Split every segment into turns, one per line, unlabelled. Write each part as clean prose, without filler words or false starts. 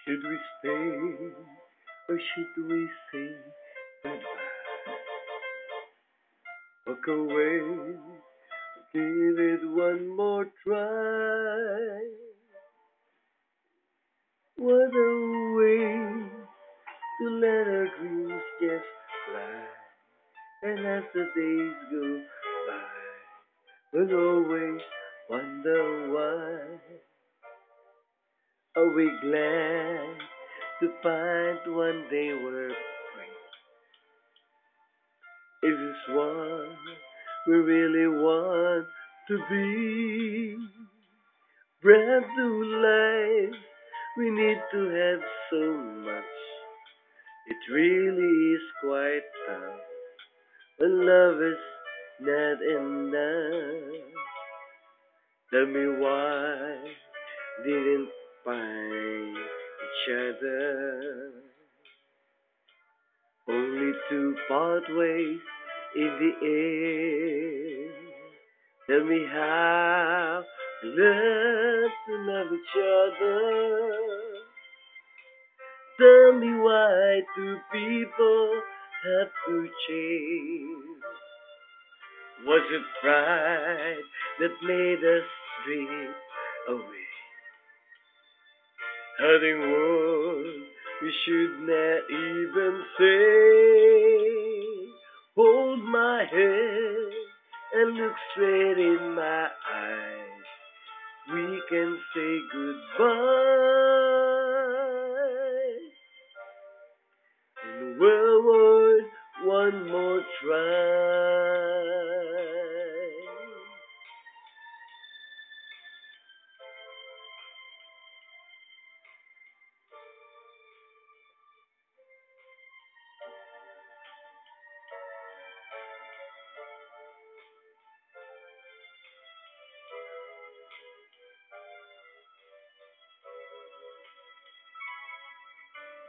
Should we stay or should we say goodbye? Walk away, give it one more try. What a way to let our dreams just fly. And as the days go by, we'll always wonder why. Are we glad to find one day we're free? Is this what we really want to be? Brand new life, we need to have so much. It really is quite tough when love is not enough. Tell me why didn't find each other, only to part ways in the end. Tell me how to learn to love each other. Tell me why two people have to change. Was it pride that made us drift away? Hurting words we should not even say. Hold my hand and look straight in my eyes. We can say goodbye. And we'll want one more try.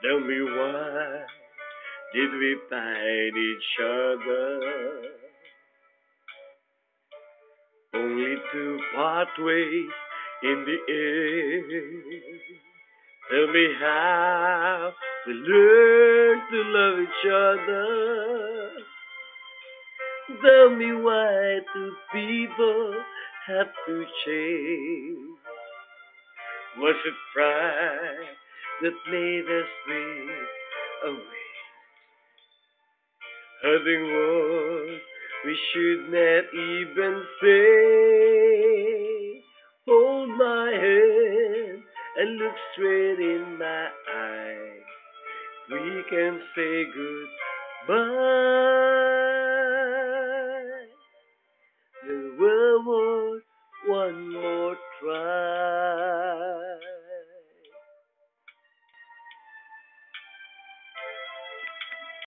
Tell me why did we find each other, only to part ways in the end? Tell me how we learn to love each other. Tell me why two people have to change. Was it pride that made us drift away? Hurting words we should not even say. Hold my hand and look straight in my eyes. We can say goodbye.